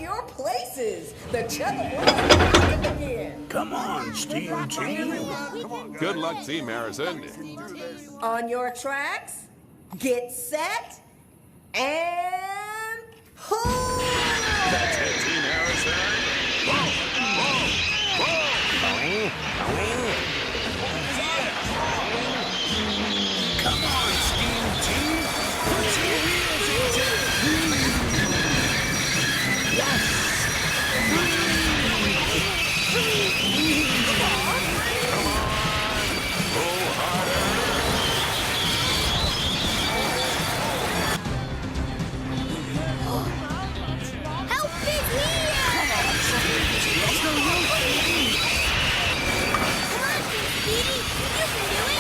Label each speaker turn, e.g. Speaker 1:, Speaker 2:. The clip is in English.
Speaker 1: your places. The Chugga Blast is about to begin.
Speaker 2: Come on, Steam Team.
Speaker 3: Good luck, Team Harrison.
Speaker 1: On your tracks, get set, and pull!
Speaker 3: That's it, Team Harrison. Whoa, whoa, whoa.
Speaker 2: Come on, Steam Team. Put your wheels into it. Yes.
Speaker 3: Come on. Pull harder.
Speaker 4: Help is here!
Speaker 2: Come on, Steam Team.
Speaker 4: Come on, Speedy! You can do it!